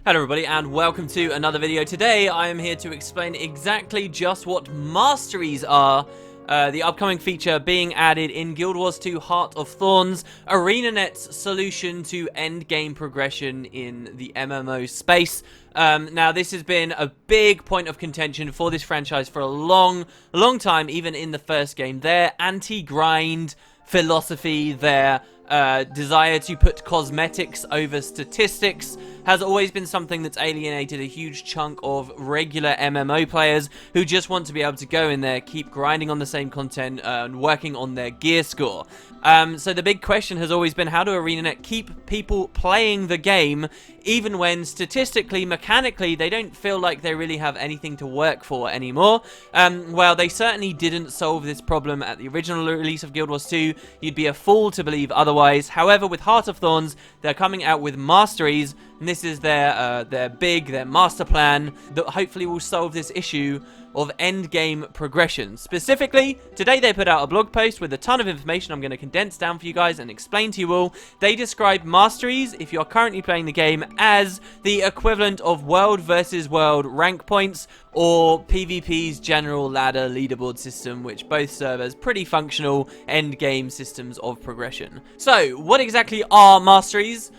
Hello everybody and welcome to another video. Today I am here to explain exactly just what Masteries are, the upcoming feature being added in Guild Wars 2 Heart of Thorns, Arenanet's solution to endgame progression in the MMO space. Now this has been a big point of contention for this franchise for a long time, even in the first game. Their anti-grind philosophy, their desire to put cosmetics over statistics has always been something that's alienated a huge chunk of regular MMO players who just want to be able to go in there, keep grinding on the same content, and working on their gear score. So the big question has always been, how do Arenanet keep people playing the game even when statistically, mechanically, they don't feel like they really have anything to work for anymore? Well, they certainly didn't solve this problem at the original release of Guild Wars 2. You'd be a fool to believe otherwise. However, with Heart of Thorns, they're coming out with Masteries, and this is their master plan that hopefully will solve this issue of endgame progression. Specifically, today they put out a blog post with a ton of information I'm going to condense down for you guys and explain to you all. They describe Masteries, if you're currently playing the game, as the equivalent of world versus world rank points, or PvP's general ladder leaderboard system, which both serve as pretty functional endgame systems of progression. So, what exactly are Masteries?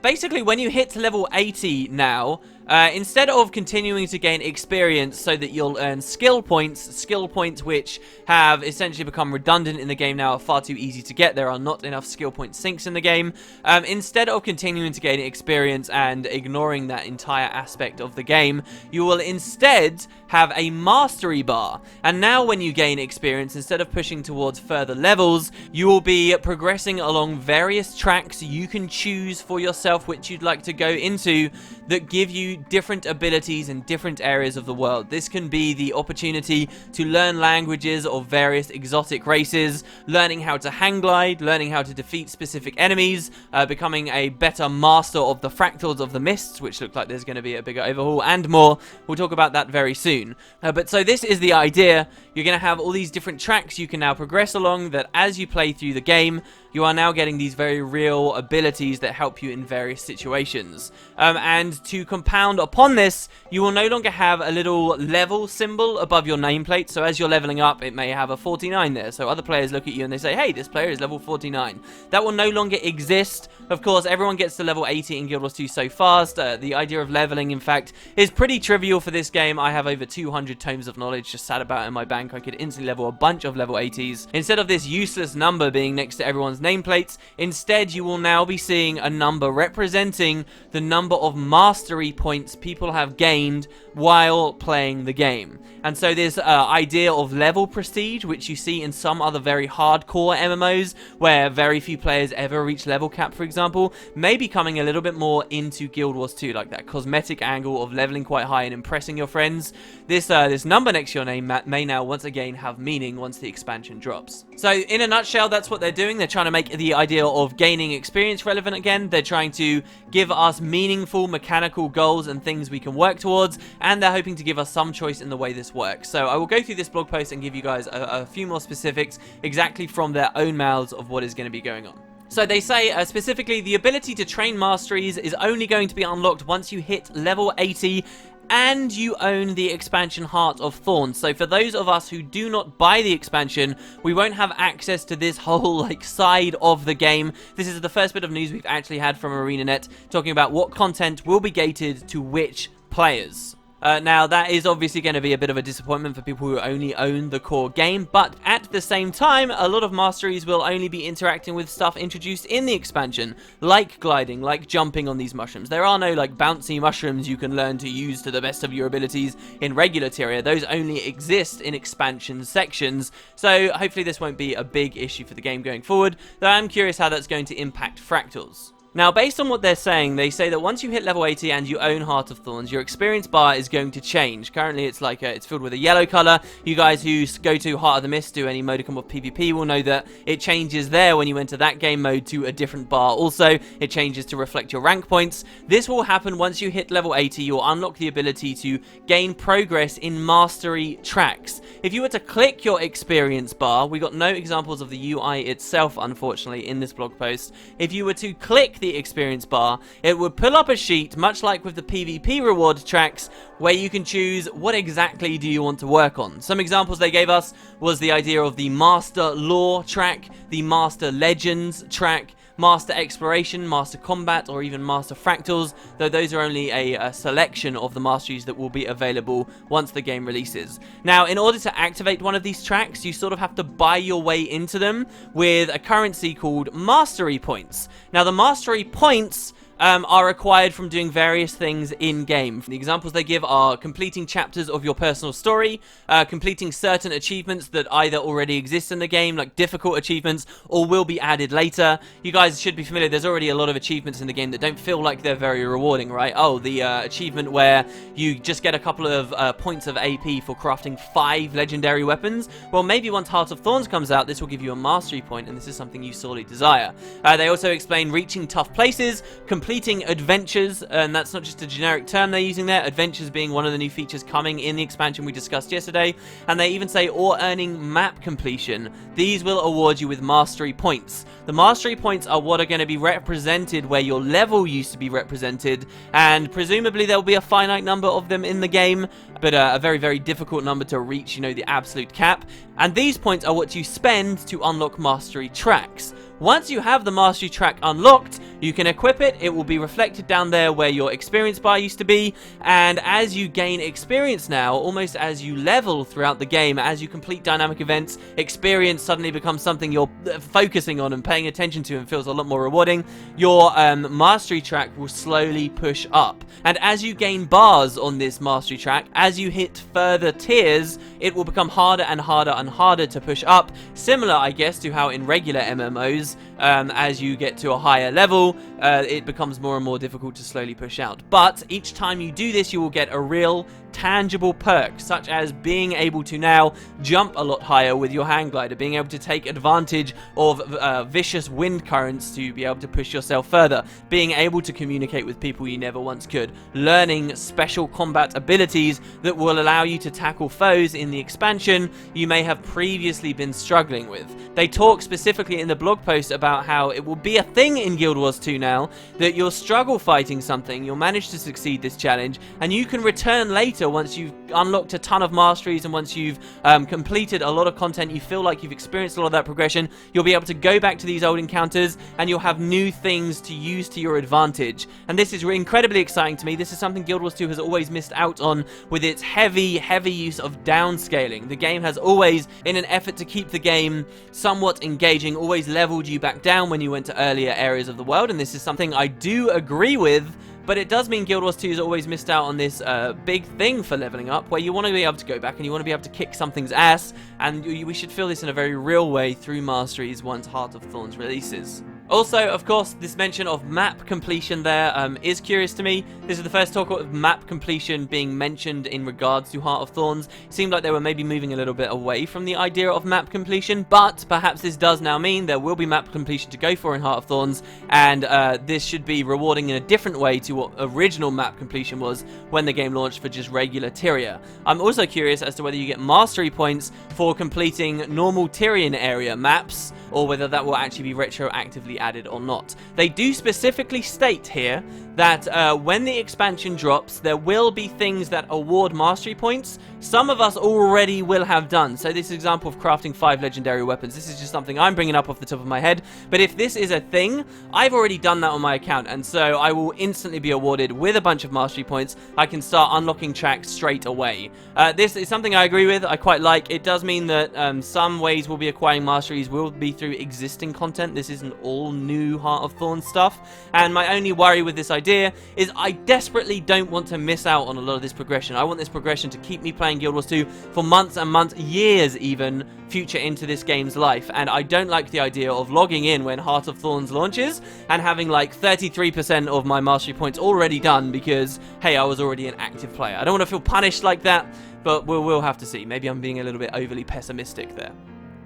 Basically, when you hit level 80 now, instead of continuing to gain experience so that you'll earn skill points which have essentially become redundant in the game now, are far too easy to get. There are not enough skill point sinks in the game. Instead of continuing to gain experience and ignoring that entire aspect of the game, you will instead have a mastery bar. And now when you gain experience, instead of pushing towards further levels, you will be progressing along various tracks you can choose for yourself which you'd like to go into that give you different abilities in different areas of the world. This can be the opportunity to learn languages of various exotic races, learning how to hang glide, learning how to defeat specific enemies, becoming a better master of the fractals of the mists, which look like there's going to be a bigger overhaul, and more. We'll talk about that very soon. But so this is the idea. You're going to have all these different tracks you can now progress along, that as you play through the game, you are now getting these very real abilities that help you in various situations. And to compound upon this, you will no longer have a little level symbol above your nameplate. So as you're leveling up, it may have a 49 there. So other players look at you and they say, hey, this player is level 49. That will no longer exist. Of course, everyone gets to level 80 in Guild Wars 2 so fast. The idea of leveling, in fact, is pretty trivial for this game. I have over 200 tomes of knowledge just sat about in my bank. I could instantly level a bunch of level 80s. Instead of this useless number being next to everyone's nameplates, instead you will now be seeing a number representing the number of mastery points people have gained while playing the game. And so this idea of level prestige, which you see in some other very hardcore MMOs where very few players ever reach level cap, for example, may be coming a little bit more into Guild Wars 2, like that cosmetic angle of leveling quite high and impressing your friends. This number next to your name may now once again have meaning once the expansion drops. So in a nutshell, that's what they're doing. They're trying to make the idea of gaining experience relevant again. They're trying to give us meaningful mechanical goals and things we can work towards, and they're hoping to give us some choice in the way this works. So I will go through this blog post and give you guys a few more specifics exactly from their own mouths of what is going to be going on. So they say, specifically, the ability to train Masteries is only going to be unlocked once you hit level 80 and you own the expansion Heart of Thorns. So for those of us who do not buy the expansion, we won't have access to this whole side of the game. This is the first bit of news we've actually had from Arenanet talking about what content will be gated to which players. Now, that is obviously going to be a bit of a disappointment for people who only own the core game, but at the same time, a lot of Masteries will only be interacting with stuff introduced in the expansion, like gliding, like jumping on these mushrooms. There are no, bouncy mushrooms you can learn to use to the best of your abilities in regular Tyria. Those only exist in expansion sections, so hopefully this won't be a big issue for the game going forward, though I'm curious how that's going to impact fractals. Now, based on what they're saying, they say that once you hit level 80 and you own Heart of Thorns, your experience bar is going to change. Currently, it's it's filled with a yellow color. You guys who go to Heart of the Mist, do any modicum of PvP, will know that it changes there when you enter that game mode to a different bar. Also, it changes to reflect your rank points. This will happen once you hit level 80. You'll unlock the ability to gain progress in mastery tracks. If you were to click your experience bar, we got no examples of the UI itself, unfortunately, in this blog post. If you were to click the the experience bar, it would pull up a sheet, much like with the PvP reward tracks, where you can choose what exactly do you want to work on. Some examples they gave us was the idea of the Master Lore track, the Master Legends track, Master Exploration, Master Combat, or even Master Fractals, though those are only a selection of the masteries that will be available once the game releases. Now, in order to activate one of these tracks, you sort of have to buy your way into them with a currency called Mastery Points. Now, the Mastery Points are required from doing various things in-game. The examples they give are completing chapters of your personal story, completing certain achievements that either already exist in the game, like difficult achievements, or will be added later. You guys should be familiar, there's already a lot of achievements in the game that don't feel like they're very rewarding, right? Oh, the achievement where you just get a couple of points of AP for crafting 5 legendary weapons. Well, maybe once Heart of Thorns comes out, this will give you a mastery point, and this is something you sorely desire. They also explain reaching tough places, completing adventures, and that's not just a generic term they're using there, adventures being one of the new features coming in the expansion we discussed yesterday, and they even say or earning map completion. These will award you with mastery points. The mastery points are what are going to be represented where your level used to be represented, and presumably there will be a finite number of them in the game, but a very, very difficult number to reach, you know, the absolute cap. And these points are what you spend to unlock mastery tracks. Once you have the mastery track unlocked, you can equip it. It will be reflected down there where your experience bar used to be, and as you gain experience now, almost as you level throughout the game, as you complete dynamic events, experience suddenly becomes something you're focusing on and paying attention to and feels a lot more rewarding. Your mastery track will slowly push up, and as you gain bars on this mastery track, as you hit further tiers, it will become harder and harder and harder to push up, similar I guess to how in regular MMOs, as you get to a higher level, it becomes more and more difficult to slowly push out. But each time you do this, you will get a real tangible perk, such as being able to now jump a lot higher with your hang glider, being able to take advantage of vicious wind currents to be able to push yourself further, being able to communicate with people you never once could, learning special combat abilities that will allow you to tackle foes in the expansion you may have previously been struggling with. They talk specifically in the blog post about how it will be a thing in Guild Wars 2 now, that you'll struggle fighting something, you'll manage to succeed this challenge, and you can return later once you've unlocked a ton of masteries and once you've completed a lot of content, you feel like you've experienced a lot of that progression, you'll be able to go back to these old encounters and you'll have new things to use to your advantage. And this is incredibly exciting to me. This is something Guild Wars 2 has always missed out on with its heavy use of downscaling. The game has always, in an effort to keep the game somewhat engaging, always leveled you back down when you went to earlier areas of the world, and this is something I do agree with. But it does mean Guild Wars 2 has always missed out on this big thing for leveling up, where you want to be able to go back and you want to be able to kick something's ass, and we should feel this in a very real way through Masteries once Heart of Thorns releases. Also, of course, this mention of map completion there is curious to me. This is the first talk of map completion being mentioned in regards to Heart of Thorns. It seemed like they were maybe moving a little bit away from the idea of map completion, but perhaps this does now mean there will be map completion to go for in Heart of Thorns, and this should be rewarding in a different way to what original map completion was when the game launched for just regular Tyria. I'm also curious as to whether you get mastery points for completing normal Tyrion area maps, or whether that will actually be retroactively added or not. They do specifically state here that when the expansion drops, there will be things that award mastery points. Some of us already will have done. So this example of crafting 5 legendary weapons, this is just something I'm bringing up off the top of my head. But if this is a thing, I've already done that on my account, and so I will instantly be awarded with a bunch of mastery points. I can start unlocking tracks straight away. This is something I agree with, I quite like. It does mean that some ways we'll be acquiring masteries will be through existing content. This isn't all new Heart of Thorns stuff. And my only worry with this idea is I desperately don't want to miss out on a lot of this progression. I want this progression to keep me playing Guild Wars 2 for months and months, years even, future into this game's life. And I don't like the idea of logging in when Heart of Thorns launches and having like 33% of my mastery points already done because, hey, I was already an active player. I don't want to feel punished like that, but we'll have to see. Maybe I'm being a little bit overly pessimistic there.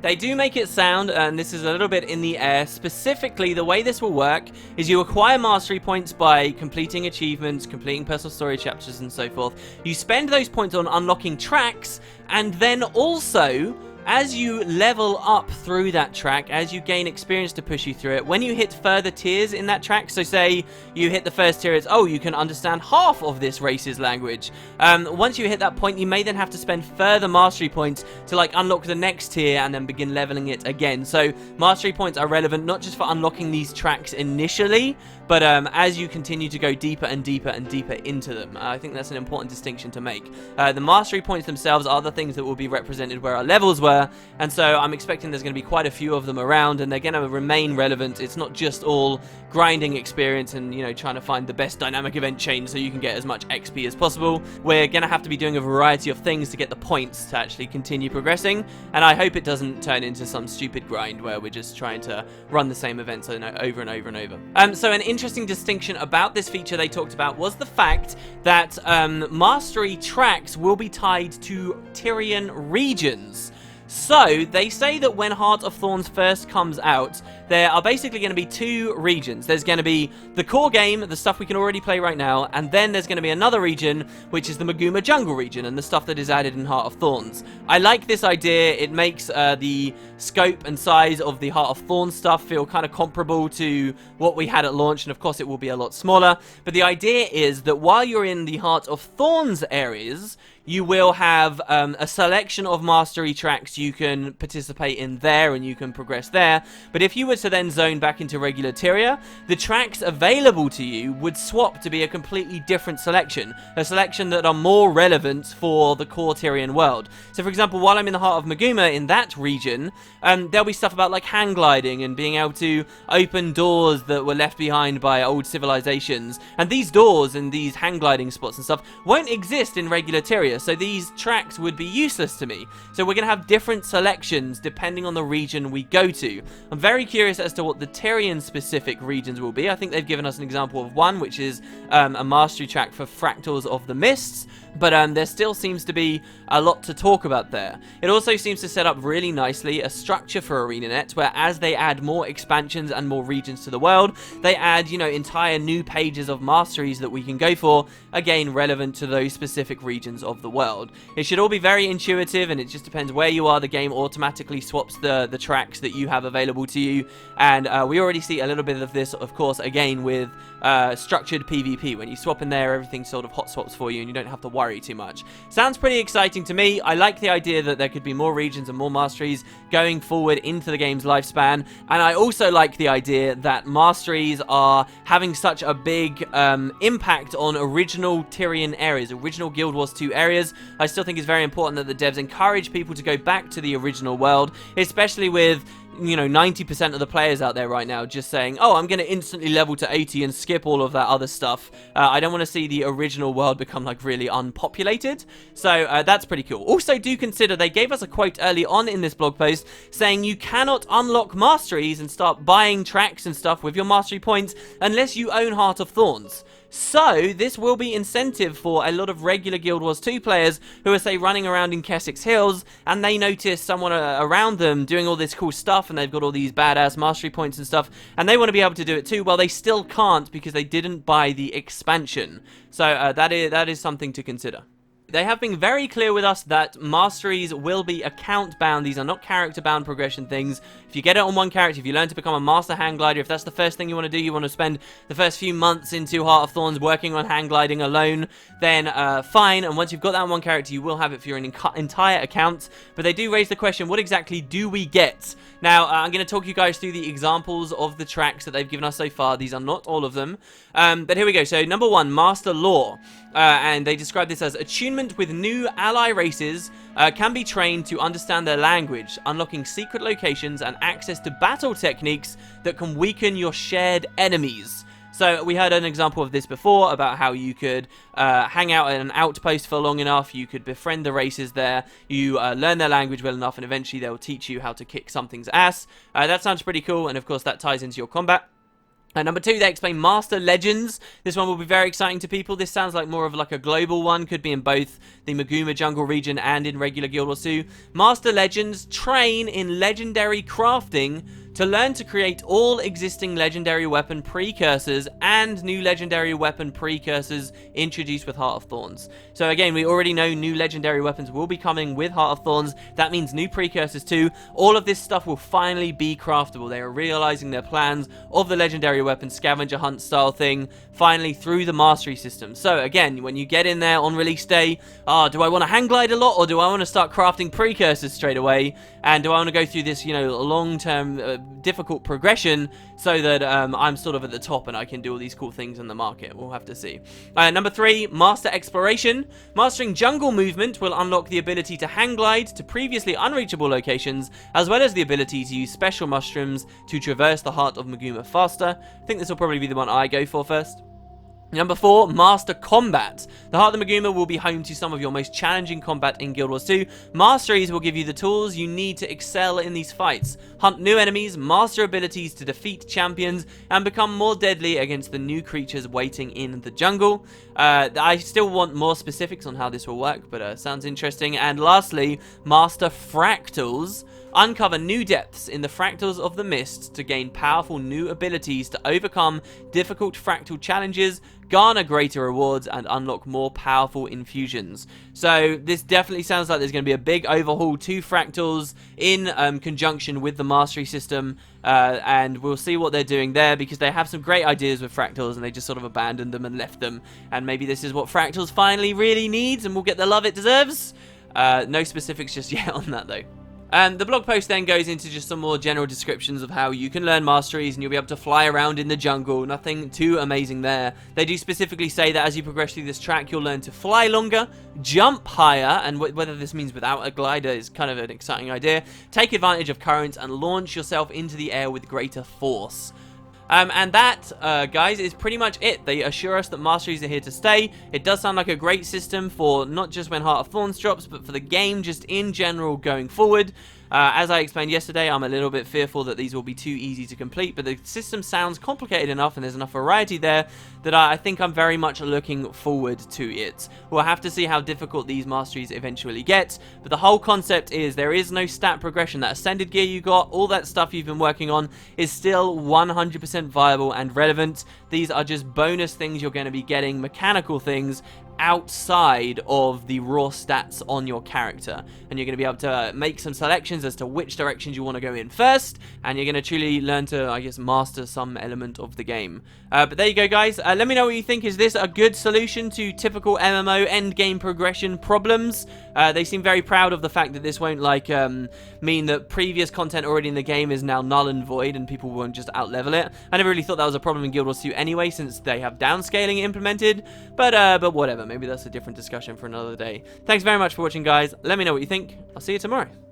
They do make it sound, and this is a little bit in the air, specifically the way this will work is you acquire mastery points by completing achievements, completing personal story chapters and so forth. You spend those points on unlocking tracks, and then also As you level up through that track, as you gain experience to push you through it, when you hit further tiers in that track, so say you hit the first tier, it's, oh, you can understand half of this race's language. Once you hit that point, you may then have to spend further mastery points to like unlock the next tier and then begin leveling it again. So mastery points are relevant not just for unlocking these tracks initially, but as you continue to go deeper and deeper and deeper into them. I think that's an important distinction to make. The mastery points themselves are the things that will be represented where our levels were, and so I'm expecting there's going to be quite a few of them around, and they're going to remain relevant. It's not just all grinding experience and, you know, trying to find the best dynamic event chain so you can get as much XP as possible. We're going to have to be doing a variety of things to get the points to actually continue progressing, and I hope it doesn't turn into some stupid grind where we're just trying to run the same events over and over and over. So an interesting distinction about this feature they talked about was the fact that mastery tracks will be tied to Tyrion Regions. So, they say that when Heart of Thorns first comes out, there are basically going to be two regions. There's going to be the core game, the stuff we can already play right now, and then there's going to be another region, which is the Maguma Jungle region, and the stuff that is added in Heart of Thorns. I like this idea. It makes the scope and size of the Heart of Thorns stuff feel kind of comparable to what we had at launch, and of course it will be a lot smaller. But the idea is that while you're in the Heart of Thorns areas, you will have a selection of mastery tracks you can participate in there, and you can progress there. But if you were to then zone back into regular Tyria, the tracks available to you would swap to be a completely different selection. A selection that are more relevant for the core Tyrian world. So for example, while I'm in the Heart of Maguma in that region, there'll be stuff about like hang gliding and being able to open doors that were left behind by old civilizations. And these doors and these hang gliding spots and stuff won't exist in regular Tyria. So these tracks would be useless to me. So we're going to have different selections depending on the region we go to. I'm very curious as to what the Tyrian specific regions will be. I think they've given us an example of one, which is a mastery track for Fractals of the Mists. But there still seems to be a lot to talk about there. It also seems to set up really nicely a structure for Arenanet, where as they add more expansions and more regions to the world, they add, you know, entire new pages of masteries that we can go for, again, relevant to those specific regions of the world. It should all be very intuitive, and it just depends where you are. The game automatically swaps the tracks that you have available to you, and we already see a little bit of this, of course, again, with structured PvP. When you swap in there, everything sort of hot swaps for you, and you don't have to worry too much. Sounds pretty exciting to me. I like the idea that there could be more regions and more masteries going forward into the game's lifespan, and I also like the idea that masteries are having such a big impact on original Tyrian areas, original Guild Wars 2 areas. I still think it's very important that the devs encourage people to go back to the original world, especially with, you know, 90% of the players out there right now just saying, oh, I'm going to instantly level to 80 and skip all of that other stuff. I don't want to see the original world become, like, really unpopulated. So that's pretty cool. Also, do consider, they gave us a quote early on in this blog post saying you cannot unlock masteries and start buying tracks and stuff with your mastery points unless you own Heart of Thorns. So, this will be incentive for a lot of regular Guild Wars 2 players who are, say, running around in Kessex Hills, and they notice someone around them doing all this cool stuff, and they've got all these badass mastery points and stuff, and they want to be able to do it too. Well, they still can't because they didn't buy the expansion. So, that is something to consider. They have been very clear with us that masteries will be account bound. These are not character bound progression things. If you get it on one character, if you learn to become a master hang glider, if that's the first thing you want to do, you want to spend the first few months into Heart of Thorns working on hang gliding alone, then fine. And once you've got that on one character, you will have it for your entire account. But they do raise the question, what exactly do we get? Now, I'm going to talk you guys through the examples of the tracks that they've given us so far. These are not all of them. But here we go. So, number one, Master Lore. And they describe this as attunement with new ally races can be trained to understand their language, unlocking secret locations and access to battle techniques that can weaken your shared enemies. So we heard an example of this before about how you could hang out at an outpost for long enough, you could befriend the races there, you learn their language well enough, and eventually they'll teach you how to kick something's ass. That sounds pretty cool, and of course that ties into your combat. Number two, they explain Master Legends. This one will be very exciting to people. This sounds like more of like a global one. Could be in both the Maguma Jungle region and in regular Guild Wars 2. Master Legends train in legendary crafting to learn to create all existing legendary weapon precursors and new legendary weapon precursors introduced with Heart of Thorns. So again, we already know new legendary weapons will be coming with Heart of Thorns. That means new precursors too. All of this stuff will finally be craftable. They are realizing their plans of the legendary weapon scavenger hunt style thing finally through the mastery system. So again, when you get in there on release day, do I want to hang glide a lot, or do I want to start crafting precursors straight away? And do I want to go through this, you know, long-term difficult progression so that I'm sort of at the top and I can do all these cool things in the market? We'll have to see. Number 3, Master Exploration. Mastering jungle movement will unlock the ability to hang glide to previously unreachable locations, as well as the ability to use special mushrooms to traverse the Heart of Maguma faster. I think this will probably be the one I go for first. Number 4, Master Combat. The Heart of the Maguma will be home to some of your most challenging combat in Guild Wars 2. Masteries will give you the tools you need to excel in these fights, hunt new enemies, master abilities to defeat champions, and become more deadly against the new creatures waiting in the jungle. I still want more specifics on how this will work, but sounds interesting. And lastly, Master Fractals. Uncover new depths in the fractals of the mist to gain powerful new abilities to overcome difficult fractal challenges, garner greater rewards, and unlock more powerful infusions. So this definitely sounds like there's going to be a big overhaul to fractals in conjunction with the mastery system, and we'll see what they're doing there, because they have some great ideas with fractals and they just sort of abandoned them and left them, and maybe this is what fractals finally really needs and will get the love it deserves. No specifics just yet on that though. The blog post then goes into just some more general descriptions of how you can learn masteries and you'll be able to fly around in the jungle. Nothing too amazing there. They do specifically say that as you progress through this track, you'll learn to fly longer, jump higher, and whether this means without a glider is kind of an exciting idea. Take advantage of currents and launch yourself into the air with greater force. And that, guys, is pretty much it. They assure us that masteries are here to stay. It does sound like a great system for not just when Heart of Thorns drops, but for the game just in general going forward. As I explained yesterday, I'm a little bit fearful that these will be too easy to complete, but the system sounds complicated enough and there's enough variety there that I think I'm very much looking forward to it. We'll have to see how difficult these masteries eventually get, but the whole concept is there is no stat progression. That ascended gear you got, all that stuff you've been working on is still 100% viable and relevant. These are just bonus things you're going to be getting, mechanical things, outside of the raw stats on your character, and you're going to be able to make some selections as to which directions you want to go in first, and you're going to truly learn to, I guess, master some element of the game. But there you go, guys. Let me know what you think. Is this a good solution to typical MMO endgame progression problems? They seem very proud of the fact that this won't mean that previous content already in the game is now null and void and people won't just outlevel it. I never really thought that was a problem in Guild Wars 2 anyway, since they have downscaling implemented, but whatever. Maybe that's a different discussion for another day. Thanks very much for watching, guys. Let me know what you think. I'll see you tomorrow.